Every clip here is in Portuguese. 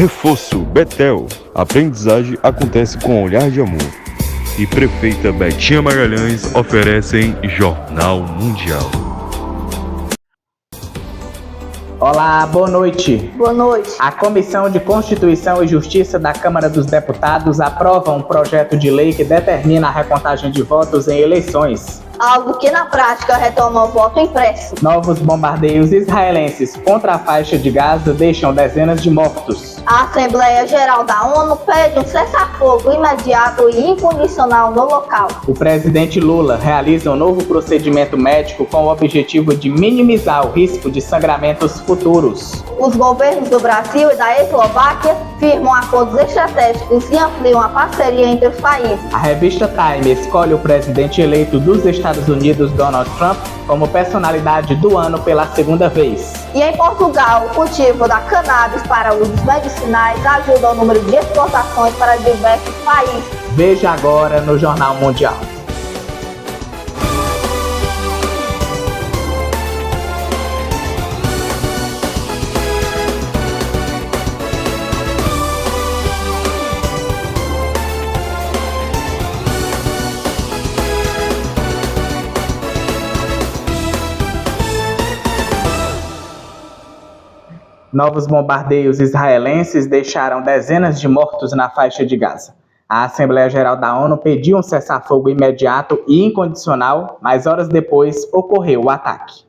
Reforço Betel. Aprendizagem acontece com olhar de amor. E Prefeita Betinha Magalhães oferecem Jornal Mundial. Olá, boa noite. Boa noite. A Comissão de Constituição e Justiça da Câmara dos Deputados aprova um projeto de lei que determina a recontagem de votos em eleições. Algo que na prática retoma o voto impresso. Novos bombardeios israelenses contra a faixa de Gaza deixam dezenas de mortos. A Assembleia Geral da ONU pede um cessar-fogo imediato e incondicional no local. O presidente Lula realiza um novo procedimento médico com o objetivo de minimizar o risco de sangramentos futuros. Os governos do Brasil e da Eslováquia firmam acordos estratégicos e ampliam a parceria entre os países. A revista Time escolhe o presidente eleito dos Estados Unidos, Donald Trump, como personalidade do ano pela segunda vez. E em Portugal, o cultivo da cannabis para usos medicinais ajuda o número de exportações para diversos países. Veja agora no Jornal Mundial. Novos bombardeios israelenses deixaram dezenas de mortos na faixa de Gaza. A Assembleia Geral da ONU pediu um cessar-fogo imediato e incondicional, mas horas depois ocorreu o ataque.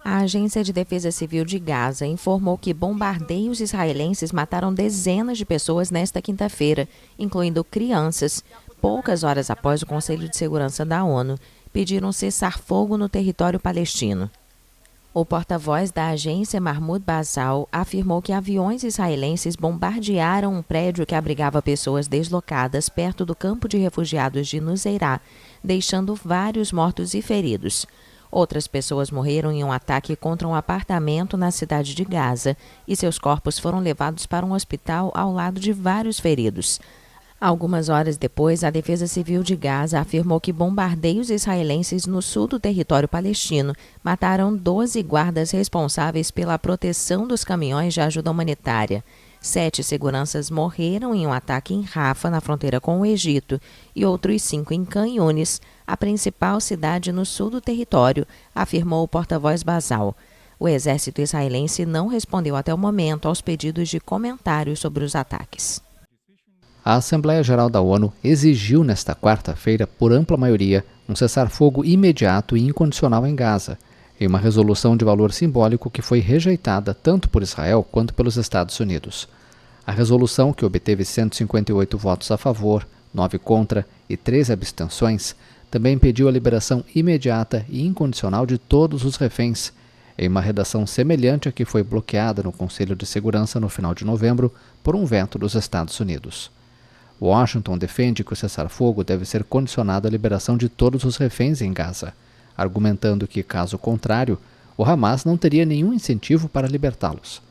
A Agência de Defesa Civil de Gaza informou que bombardeios israelenses mataram dezenas de pessoas nesta quinta-feira, incluindo crianças, poucas horas após o Conselho de Segurança da ONU pedir um cessar-fogo no território palestino. O porta-voz da agência, Mahmoud Basal, afirmou que aviões israelenses bombardearam um prédio que abrigava pessoas deslocadas perto do campo de refugiados de Nuseirá, deixando vários mortos e feridos. Outras pessoas morreram em um ataque contra um apartamento na cidade de Gaza e seus corpos foram levados para um hospital ao lado de vários feridos. Algumas horas depois, a Defesa Civil de Gaza afirmou que bombardeios israelenses no sul do território palestino mataram 12 guardas responsáveis pela proteção dos caminhões de ajuda humanitária. 7 seguranças morreram em um ataque em Rafa, na fronteira com o Egito, e outros 5 em Khan Yunis, a principal cidade no sul do território, afirmou o porta-voz Basal. O exército israelense não respondeu até o momento aos pedidos de comentários sobre os ataques. A Assembleia Geral da ONU exigiu nesta quarta-feira, por ampla maioria, um cessar-fogo imediato e incondicional em Gaza, em uma resolução de valor simbólico que foi rejeitada tanto por Israel quanto pelos Estados Unidos. A resolução, que obteve 158 votos a favor, 9 contra e 13 abstenções, também pediu a liberação imediata e incondicional de todos os reféns, em uma redação semelhante à que foi bloqueada no Conselho de Segurança no final de novembro por um veto dos Estados Unidos. Washington defende que o cessar-fogo deve ser condicionado à liberação de todos os reféns em Gaza, argumentando que, caso contrário, o Hamas não teria nenhum incentivo para libertá-los.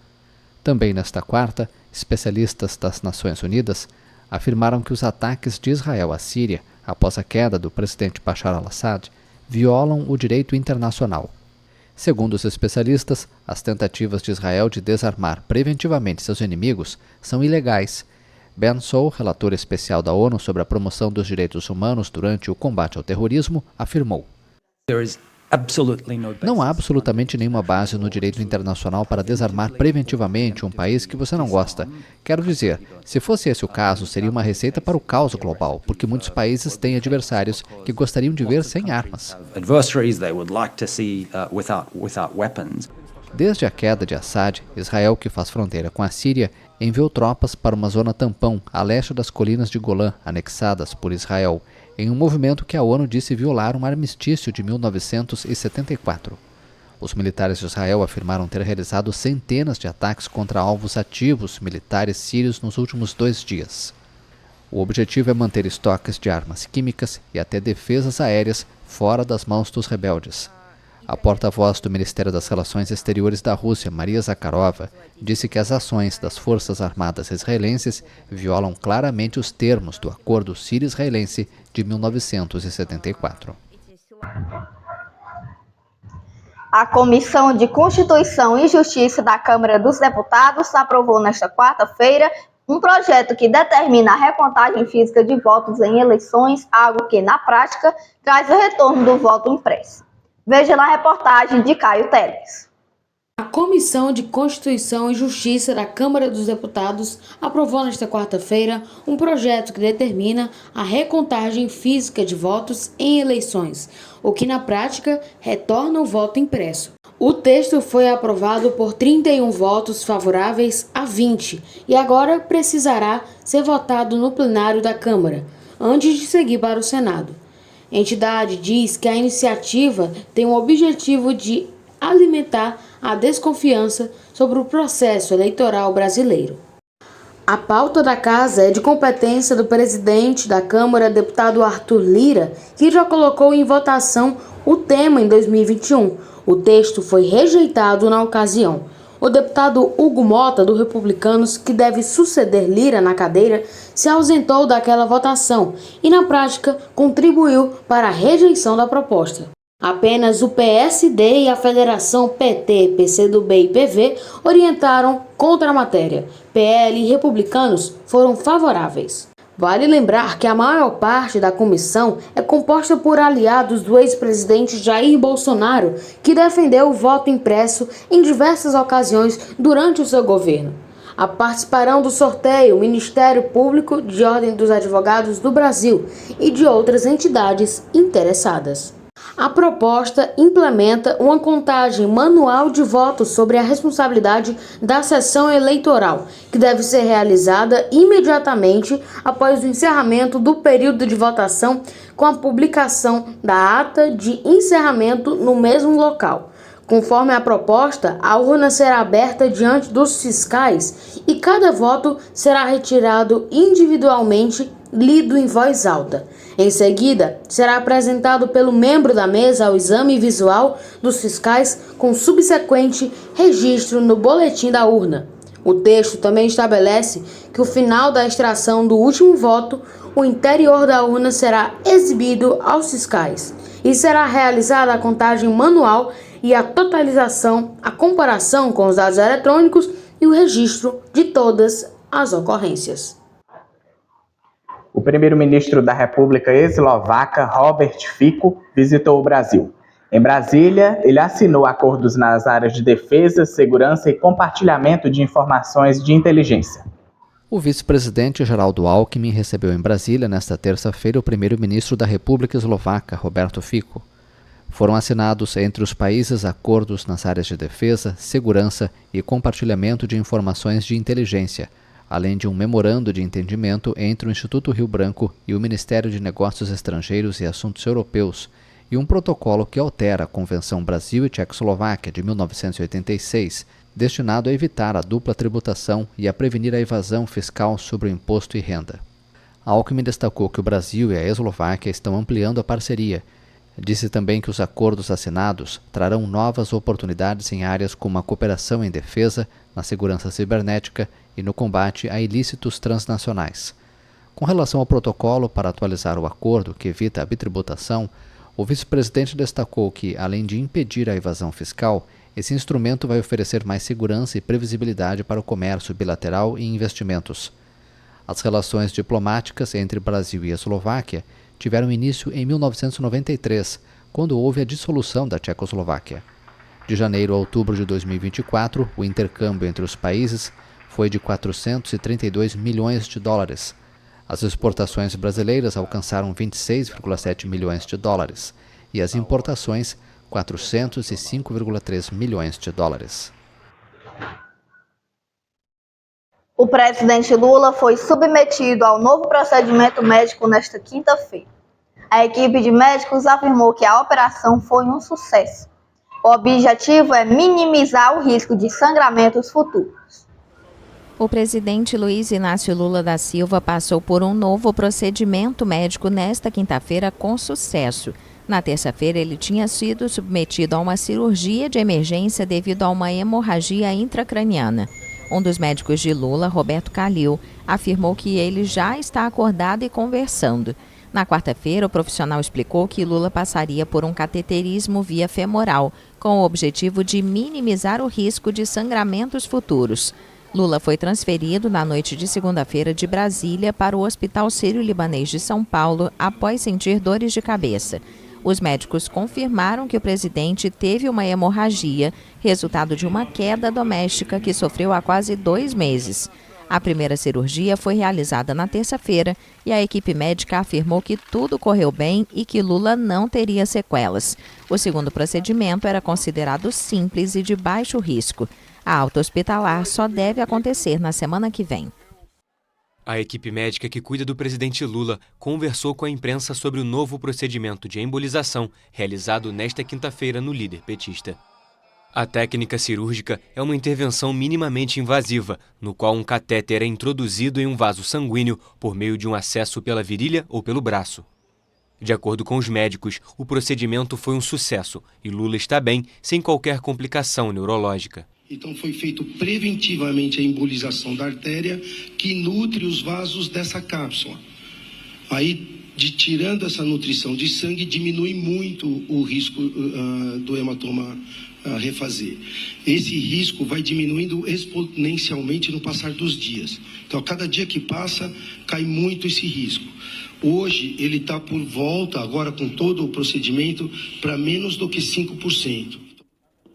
Também nesta quarta, especialistas das Nações Unidas afirmaram que os ataques de Israel à Síria, após a queda do presidente Bashar al-Assad, violam o direito internacional. Segundo os especialistas, as tentativas de Israel de desarmar preventivamente seus inimigos são ilegais. Ben Saul, relator especial da ONU sobre a promoção dos direitos humanos durante o combate ao terrorismo, afirmou: não há absolutamente nenhuma base no direito internacional para desarmar preventivamente um país que você não gosta. Quero dizer, se fosse esse o caso, seria uma receita para o caos global, porque muitos países têm adversários que gostariam de ver sem armas. Desde a queda de Assad, Israel, que faz fronteira com a Síria, enviou tropas para uma zona tampão a leste das colinas de Golã, anexadas por Israel, em um movimento que a ONU disse violar um armistício de 1974. Os militares de Israel afirmaram ter realizado centenas de ataques contra alvos ativos militares sírios nos últimos 2 dias. O objetivo é manter estoques de armas químicas e até defesas aéreas fora das mãos dos rebeldes. A porta-voz do Ministério das Relações Exteriores da Rússia, Maria Zakharova, disse que as ações das Forças Armadas israelenses violam claramente os termos do Acordo Sírio-Israelense de 1974. A Comissão de Constituição e Justiça da Câmara dos Deputados aprovou nesta quarta-feira um projeto que determina a recontagem física de votos em eleições, algo que, na prática, traz o retorno do voto impresso. Veja na reportagem de Caio Teles. A Comissão de Constituição e Justiça da Câmara dos Deputados aprovou nesta quarta-feira um projeto que determina a recontagem física de votos em eleições, o que na prática retorna o voto impresso. O texto foi aprovado por 31 votos favoráveis a 20 e agora precisará ser votado no plenário da Câmara, antes de seguir para o Senado. A entidade diz que a iniciativa tem o objetivo de alimentar a desconfiança sobre o processo eleitoral brasileiro. A pauta da casa é de competência do presidente da Câmara, deputado Arthur Lira, que já colocou em votação o tema em 2021. O texto foi rejeitado na ocasião. O deputado Hugo Mota, do Republicanos, que deve suceder Lira na cadeira, se ausentou daquela votação e, na prática, contribuiu para a rejeição da proposta. Apenas o PSD e a Federação PT, PCdoB e PV orientaram contra a matéria. PL e Republicanos foram favoráveis. Vale lembrar que a maior parte da comissão é composta por aliados do ex-presidente Jair Bolsonaro, que defendeu o voto impresso em diversas ocasiões durante o seu governo. Participarão do sorteio o Ministério Público de Ordem dos Advogados do Brasil e de outras entidades interessadas. A proposta implementa uma contagem manual de votos sobre a responsabilidade da sessão eleitoral, que deve ser realizada imediatamente após o encerramento do período de votação, com a publicação da ata de encerramento no mesmo local. Conforme a proposta, a urna será aberta diante dos fiscais e cada voto será retirado individualmente, lido em voz alta. Em seguida, será apresentado pelo membro da mesa ao exame visual dos fiscais com subsequente registro no boletim da urna. O texto também estabelece que ao final da extração do último voto, o interior da urna será exibido aos fiscais e será realizada a contagem manual e a totalização, a comparação com os dados eletrônicos e o registro de todas as ocorrências. O primeiro-ministro da República Eslovaca, Robert Fico, visitou o Brasil. Em Brasília, ele assinou acordos nas áreas de defesa, segurança e compartilhamento de informações de inteligência. O vice-presidente Geraldo Alckmin recebeu em Brasília, nesta terça-feira, o primeiro-ministro da República Eslovaca, Roberto Fico. Foram assinados entre os países acordos nas áreas de defesa, segurança e compartilhamento de informações de inteligência, além de um memorando de entendimento entre o Instituto Rio Branco e o Ministério de Negócios Estrangeiros e Assuntos Europeus, e um protocolo que altera a Convenção Brasil e Tchecoslováquia de 1986, destinado a evitar a dupla tributação e a prevenir a evasão fiscal sobre o imposto e renda. Alckmin destacou que o Brasil e a Eslováquia estão ampliando a parceria. Disse também que os acordos assinados trarão novas oportunidades em áreas como a cooperação em defesa, na segurança cibernética e no combate a ilícitos transnacionais. Com relação ao protocolo para atualizar o acordo que evita a bitributação, o vice-presidente destacou que, além de impedir a evasão fiscal, esse instrumento vai oferecer mais segurança e previsibilidade para o comércio bilateral e investimentos. As relações diplomáticas entre Brasil e Eslováquia tiveram início em 1993, quando houve a dissolução da Tchecoslováquia. De janeiro a outubro de 2024, o intercâmbio entre os países foi de 432 milhões de dólares. As exportações brasileiras alcançaram 26,7 milhões de dólares e as importações 405,3 milhões de dólares. O presidente Lula foi submetido ao novo procedimento médico nesta quinta-feira. A equipe de médicos afirmou que a operação foi um sucesso. O objetivo é minimizar o risco de sangramentos futuros. O presidente Luiz Inácio Lula da Silva passou por um novo procedimento médico nesta quinta-feira com sucesso. Na terça-feira, ele tinha sido submetido a uma cirurgia de emergência devido a uma hemorragia intracraniana. Um dos médicos de Lula, Roberto Calil, afirmou que ele já está acordado e conversando. Na quarta-feira, o profissional explicou que Lula passaria por um cateterismo via femoral, com o objetivo de minimizar o risco de sangramentos futuros. Lula foi transferido na noite de segunda-feira de Brasília para o Hospital Sírio-Libanês de São Paulo após sentir dores de cabeça. Os médicos confirmaram que o presidente teve uma hemorragia, resultado de uma queda doméstica que sofreu há quase 2 meses. A primeira cirurgia foi realizada na terça-feira e a equipe médica afirmou que tudo correu bem e que Lula não teria sequelas. O segundo procedimento era considerado simples e de baixo risco. A alta hospitalar só deve acontecer na semana que vem. A equipe médica que cuida do presidente Lula conversou com a imprensa sobre o novo procedimento de embolização realizado nesta quinta-feira no líder petista. A técnica cirúrgica é uma intervenção minimamente invasiva, no qual um catéter é introduzido em um vaso sanguíneo por meio de um acesso pela virilha ou pelo braço. De acordo com os médicos, o procedimento foi um sucesso e Lula está bem, sem qualquer complicação neurológica. Então foi feito preventivamente a embolização da artéria que nutre os vasos dessa cápsula. Aí, tirando essa nutrição de sangue, diminui muito o risco do hematoma refazer. Esse risco vai diminuindo exponencialmente no passar dos dias. Então, a cada dia que passa, cai muito esse risco. Hoje, ele está por volta, agora com todo o procedimento, para menos do que 5%.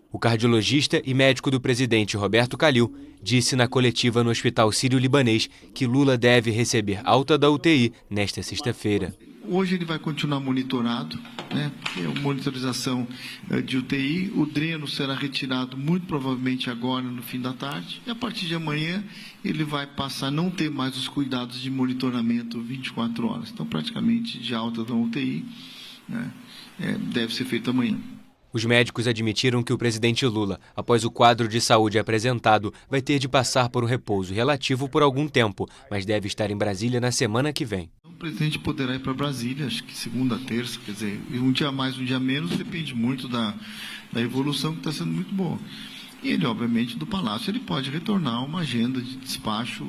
O cardiologista e médico do presidente Roberto Calil disse na coletiva no Hospital Sírio-Libanês que Lula deve receber alta da UTI nesta sexta-feira. Hoje ele vai continuar monitorado, né? É monitorização de UTI. O dreno será retirado muito provavelmente agora no fim da tarde. E a partir de amanhã ele vai passar a não ter mais os cuidados de monitoramento 24 horas. Então praticamente de alta da UTI, né? Deve ser feito amanhã. Os médicos admitiram que o presidente Lula, após o quadro de saúde apresentado, vai ter de passar por um repouso relativo por algum tempo, mas deve estar em Brasília na semana que vem. O presidente poderá ir para Brasília, acho que segunda, terça, quer dizer, um dia mais, um dia menos, depende muito da evolução que está sendo muito boa. E ele, obviamente, do Palácio, ele pode retornar a uma agenda de despacho,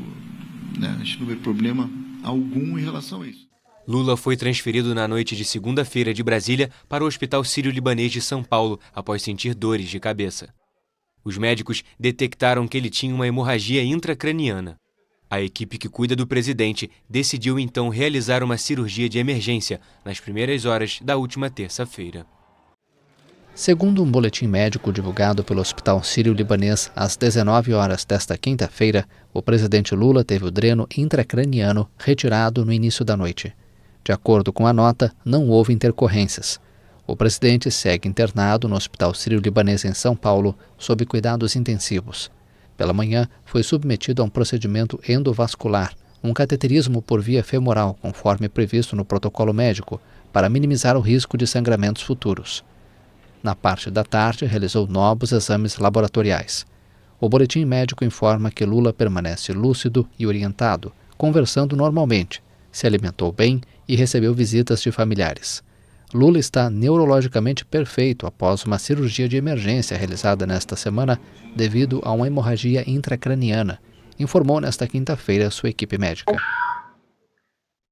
né? A gente não vê problema algum em relação a isso. Lula foi transferido na noite de segunda-feira de Brasília para o Hospital Sírio-Libanês de São Paulo após sentir dores de cabeça. Os médicos detectaram que ele tinha uma hemorragia intracraniana. A equipe que cuida do presidente decidiu então realizar uma cirurgia de emergência nas primeiras horas da última terça-feira. Segundo um boletim médico divulgado pelo Hospital Sírio-Libanês às 19 horas desta quinta-feira, o presidente Lula teve o dreno intracraniano retirado no início da noite. De acordo com a nota, não houve intercorrências. O presidente segue internado no Hospital Sírio-Libanês em São Paulo, sob cuidados intensivos. Pela manhã, foi submetido a um procedimento endovascular, um cateterismo por via femoral, conforme previsto no protocolo médico, para minimizar o risco de sangramentos futuros. Na parte da tarde, realizou novos exames laboratoriais. O boletim médico informa que Lula permanece lúcido e orientado, conversando normalmente, se alimentou bem e recebeu visitas de familiares. Lula está neurologicamente perfeito após uma cirurgia de emergência realizada nesta semana devido a uma hemorragia intracraniana, informou nesta quinta-feira sua equipe médica.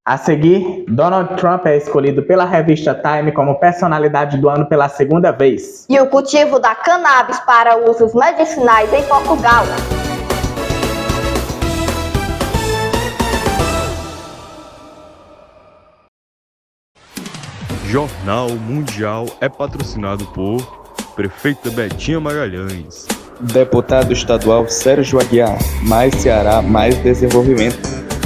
A seguir, Donald Trump é escolhido pela revista Time como personalidade do ano pela segunda vez. E o cultivo da cannabis para usos medicinais em Portugal. Jornal Mundial é patrocinado por Prefeita Betinha Magalhães, Deputado Estadual Sérgio Aguiar, mais Ceará, mais desenvolvimento.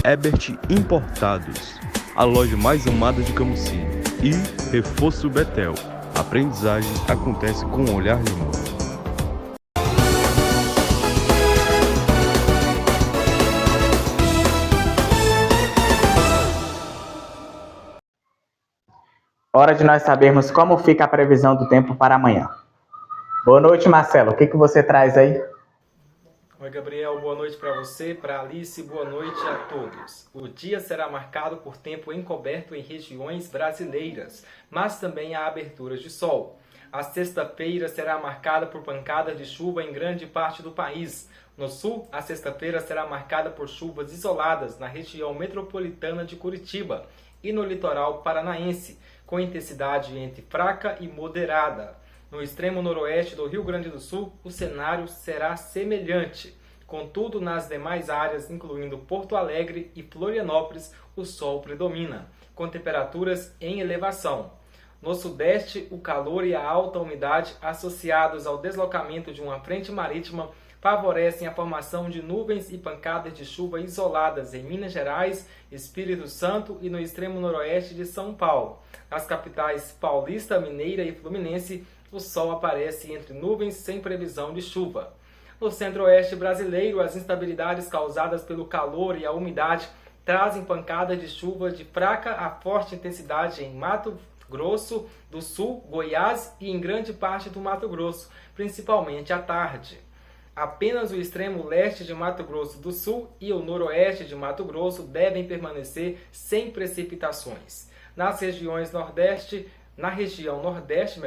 Ebert Importados, a loja mais amada de Camusim, e Reforço Betel. A aprendizagem acontece com um olhar de amor. Hora de nós sabermos como fica a previsão do tempo para amanhã. Boa noite, Marcelo. O que você traz aí? Oi, Gabriel. Boa noite para você, para Alice. Boa noite a todos. O dia será marcado por tempo encoberto em regiões brasileiras, mas também há aberturas de sol. A sexta-feira será marcada por pancadas de chuva em grande parte do país. No sul, a sexta-feira será marcada por chuvas isoladas na região metropolitana de Curitiba. e no litoral paranaense, com intensidade entre fraca e moderada. No extremo noroeste do Rio Grande do Sul, o cenário será semelhante. Contudo, nas demais áreas, incluindo Porto Alegre e Florianópolis, o sol predomina, com temperaturas em elevação. No sudeste, o calor e a alta umidade associados ao deslocamento de uma frente marítima favorecem a formação de nuvens e pancadas de chuva isoladas em Minas Gerais, Espírito Santo e no extremo noroeste de São Paulo. Nas capitais paulista, mineira e fluminense, o sol aparece entre nuvens sem previsão de chuva. No centro-oeste brasileiro, as instabilidades causadas pelo calor e a umidade trazem pancadas de chuva de fraca a forte intensidade em Mato Grosso do Sul, Goiás e em grande parte do Mato Grosso, principalmente à tarde. Apenas o extremo leste de Mato Grosso do Sul e o noroeste de Mato Grosso devem permanecer sem precipitações. Na região nordeste,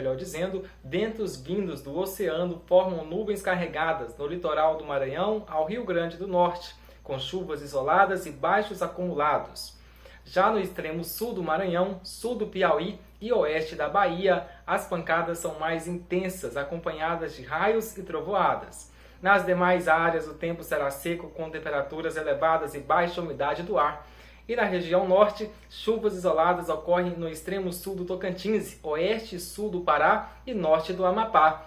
ventos vindos do oceano formam nuvens carregadas no litoral do Maranhão ao Rio Grande do Norte, com chuvas isoladas e baixos acumulados. Já no extremo sul do Maranhão, sul do Piauí e oeste da Bahia, as pancadas são mais intensas, acompanhadas de raios e trovoadas. Nas demais áreas, o tempo será seco, com temperaturas elevadas e baixa umidade do ar. E na região norte, chuvas isoladas ocorrem no extremo sul do Tocantins, oeste e sul do Pará e norte do Amapá.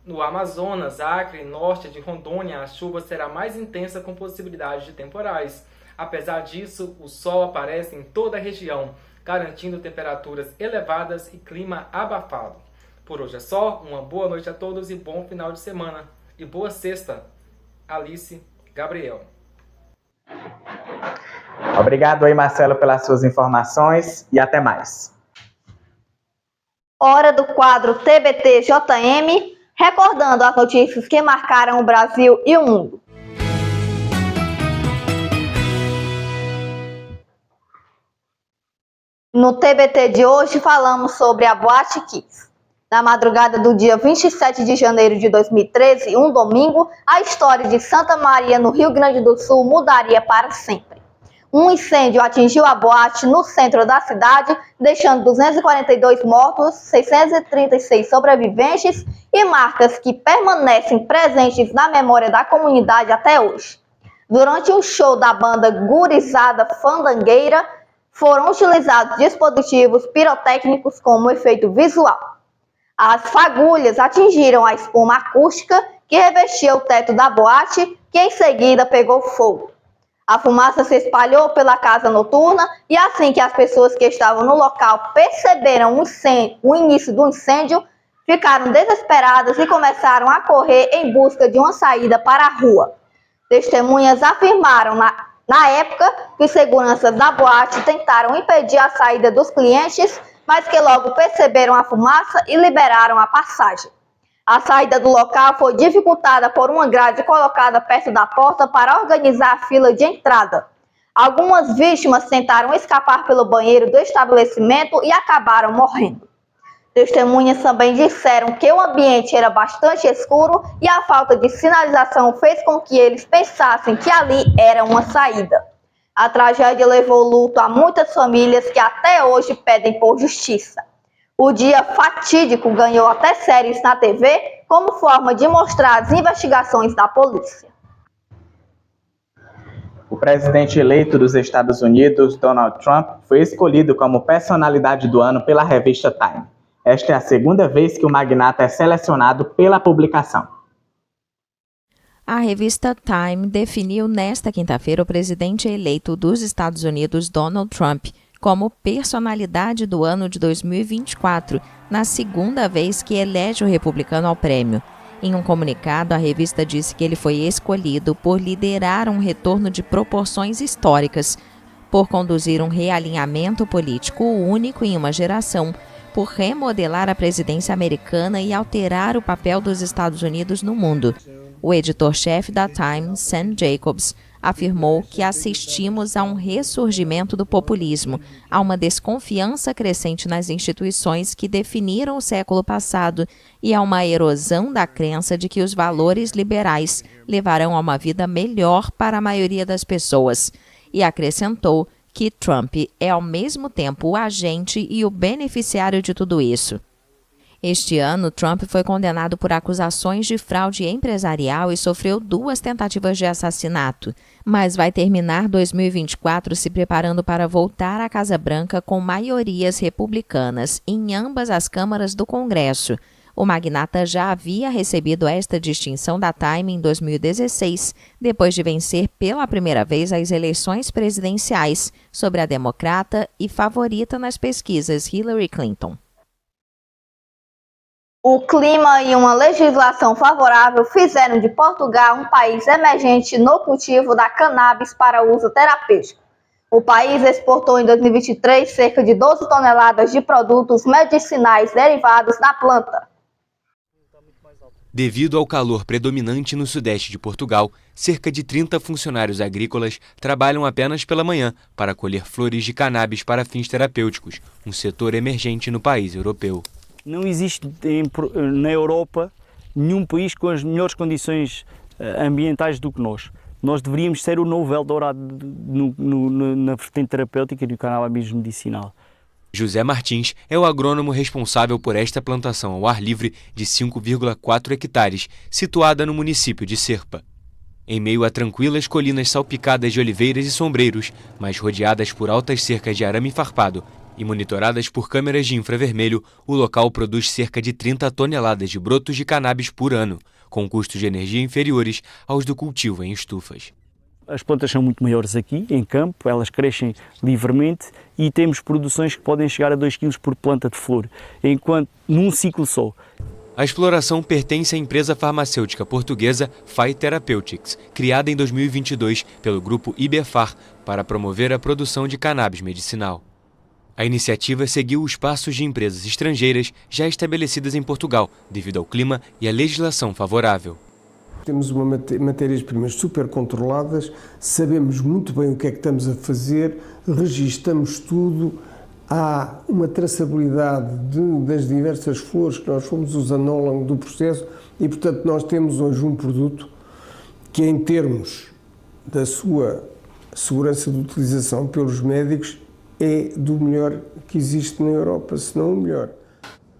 No Amazonas, Acre e norte de Rondônia, a chuva será mais intensa com possibilidade de temporais. Apesar disso, o sol aparece em toda a região, garantindo temperaturas elevadas e clima abafado. Por hoje é só, uma boa noite a todos e bom final de semana. E boa sexta, Alice, Gabriel. Obrigado aí, Marcelo, pelas suas informações e até mais. Hora do quadro TBT-JM, recordando as notícias que marcaram o Brasil e o mundo. No TBT de hoje falamos sobre a Boate Kiss. Na madrugada do dia 27 de janeiro de 2013, um domingo, a história de Santa Maria, no Rio Grande do Sul, mudaria para sempre. Um incêndio atingiu a boate no centro da cidade, deixando 242 mortos, 636 sobreviventes e marcas que permanecem presentes na memória da comunidade até hoje. Durante um show da banda Gurizada Fandangueira, foram utilizados dispositivos pirotécnicos como efeito visual. As fagulhas atingiram a espuma acústica que revestia o teto da boate, que em seguida pegou fogo. A fumaça se espalhou pela casa noturna e assim que as pessoas que estavam no local perceberam o início do incêndio, ficaram desesperadas e começaram a correr em busca de uma saída para a rua. Testemunhas afirmaram na época que os seguranças da boate tentaram impedir a saída dos clientes, mas que logo perceberam a fumaça e liberaram a passagem. A saída do local foi dificultada por uma grade colocada perto da porta para organizar a fila de entrada. Algumas vítimas tentaram escapar pelo banheiro do estabelecimento e acabaram morrendo. Testemunhas também disseram que o ambiente era bastante escuro e a falta de sinalização fez com que eles pensassem que ali era uma saída. A tragédia levou luto a muitas famílias que até hoje pedem por justiça. O dia fatídico ganhou até séries na TV como forma de mostrar as investigações da polícia. O presidente eleito dos Estados Unidos, Donald Trump, foi escolhido como personalidade do ano pela revista Time. Esta é a segunda vez que o magnata é selecionado pela publicação. A revista Time definiu nesta quinta-feira o presidente eleito dos Estados Unidos, Donald Trump, como personalidade do ano de 2024, na segunda vez que elege o republicano ao prêmio. Em um comunicado, a revista disse que ele foi escolhido por liderar um retorno de proporções históricas, por conduzir um realinhamento político único em uma geração, por remodelar a presidência americana e alterar o papel dos Estados Unidos no mundo. O editor-chefe da Time, Sam Jacobs, afirmou que assistimos a um ressurgimento do populismo, a uma desconfiança crescente nas instituições que definiram o século passado e a uma erosão da crença de que os valores liberais levarão a uma vida melhor para a maioria das pessoas. E acrescentou que Trump é ao mesmo tempo o agente e o beneficiário de tudo isso. Este ano, Trump foi condenado por acusações de fraude empresarial e sofreu 2 tentativas de assassinato, mas vai terminar 2024 se preparando para voltar à Casa Branca com maiorias republicanas em ambas as câmaras do Congresso. O magnata já havia recebido esta distinção da Time em 2016, depois de vencer pela primeira vez as eleições presidenciais sobre a democrata e favorita nas pesquisas Hillary Clinton. O clima e uma legislação favorável fizeram de Portugal um país emergente no cultivo da cannabis para uso terapêutico. O país exportou em 2023 cerca de 12 toneladas de produtos medicinais derivados da planta. Devido ao calor predominante no sudeste de Portugal, cerca de 30 funcionários agrícolas trabalham apenas pela manhã para colher flores de cannabis para fins terapêuticos, um setor emergente no país europeu. Não existe na Europa nenhum país com as melhores condições ambientais do que nós. Nós deveríamos ser o novo Eldorado na vertente terapêutica e do cannabis medicinal. José Martins é o agrônomo responsável por esta plantação ao ar livre de 5,4 hectares, situada no município de Serpa. Em meio a tranquilas colinas salpicadas de oliveiras e sombreiros, mas rodeadas por altas cercas de arame farpado e monitoradas por câmeras de infravermelho, o local produz cerca de 30 toneladas de brotos de cannabis por ano, com custos de energia inferiores aos do cultivo em estufas. As plantas são muito maiores aqui, em campo, elas crescem livremente e temos produções que podem chegar a 2 kg por planta de flor, enquanto num ciclo só. A exploração pertence à empresa farmacêutica portuguesa Phi Therapeutics, criada em 2022 pelo grupo IBEFAR para promover a produção de cannabis medicinal. A iniciativa seguiu os passos de empresas estrangeiras já estabelecidas em Portugal, devido ao clima e à legislação favorável. Temos matérias-primas super controladas, sabemos muito bem o que é que estamos a fazer, registamos tudo, há uma traçabilidade das diversas flores que nós fomos usando ao longo do processo e, portanto, nós temos hoje um produto que, em termos da sua segurança de utilização pelos médicos, é do melhor que existe na Europa, se não o melhor.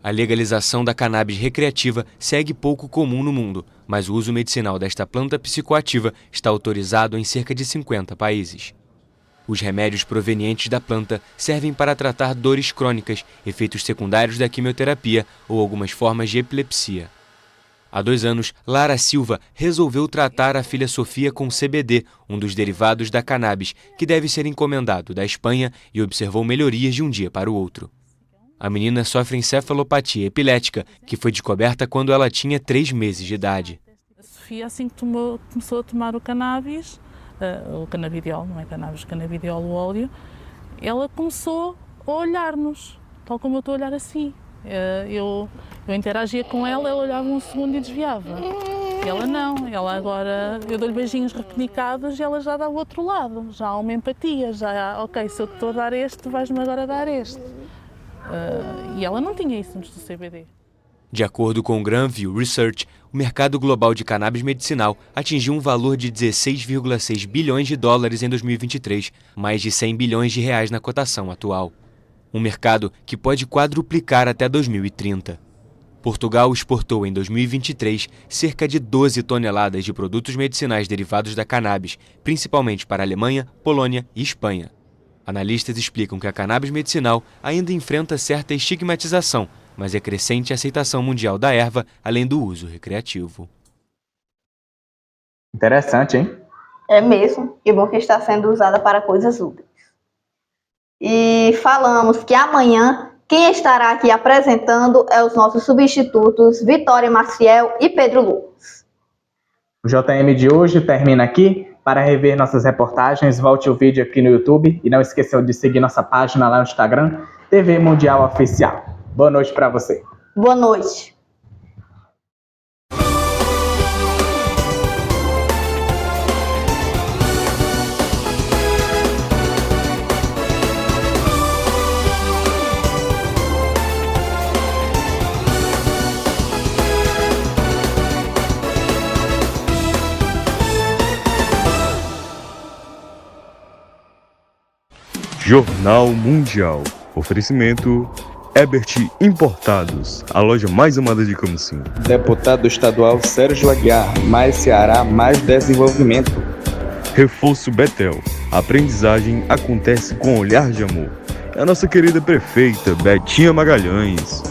A legalização da cannabis recreativa segue pouco comum no mundo, mas o uso medicinal desta planta psicoativa está autorizado em cerca de 50 países. Os remédios provenientes da planta servem para tratar dores crônicas, efeitos secundários da quimioterapia ou algumas formas de epilepsia. Há 2 anos, Lara Silva resolveu tratar a filha Sofia com CBD, um dos derivados da cannabis, que deve ser encomendado da Espanha, e observou melhorias de um dia para o outro. A menina sofre encefalopatia epilética, que foi descoberta quando ela tinha 3 meses de idade. A Sofia, assim que começou a tomar o cannabis, o canabidiol, não é cannabis, canabidiol, o óleo, ela começou a olhar-nos, tal como eu estou a olhar assim. Eu interagia com ela, ela olhava 1 segundo e desviava. Ela não, ela agora, eu dou-lhe beijinhos repenicados e ela já dá o outro lado, já há uma empatia, já há, ok, se eu te estou a dar este, vais-me agora dar este. E ela não tinha isso antes do CBD. De acordo com o Granville Research, o mercado global de cannabis medicinal atingiu um valor de 16,6 bilhões de dólares em 2023, mais de 100 bilhões de reais na cotação atual. Um mercado que pode quadruplicar até 2030. Portugal exportou em 2023 cerca de 12 toneladas de produtos medicinais derivados da cannabis, principalmente para a Alemanha, Polônia e Espanha. Analistas explicam que a cannabis medicinal ainda enfrenta certa estigmatização, mas é crescente a aceitação mundial da erva, além do uso recreativo. Interessante, hein? É mesmo, e bom que está sendo usada para coisas úteis. E falamos que amanhã quem estará aqui apresentando é os nossos substitutos Vitória Maciel e Pedro Lucas. O JM de hoje termina aqui. Para rever nossas reportagens, volte o vídeo aqui no YouTube e não esqueça de seguir nossa página lá no Instagram, TV Mundial Oficial. Boa noite para você. Boa noite. Jornal Mundial. Oferecimento Ebert Importados, a loja mais amada de Camusim. Deputado estadual Sérgio Aguiar, mais Ceará, mais desenvolvimento. Reforço Betel. A aprendizagem acontece com olhar de amor. É a nossa querida prefeita Betinha Magalhães.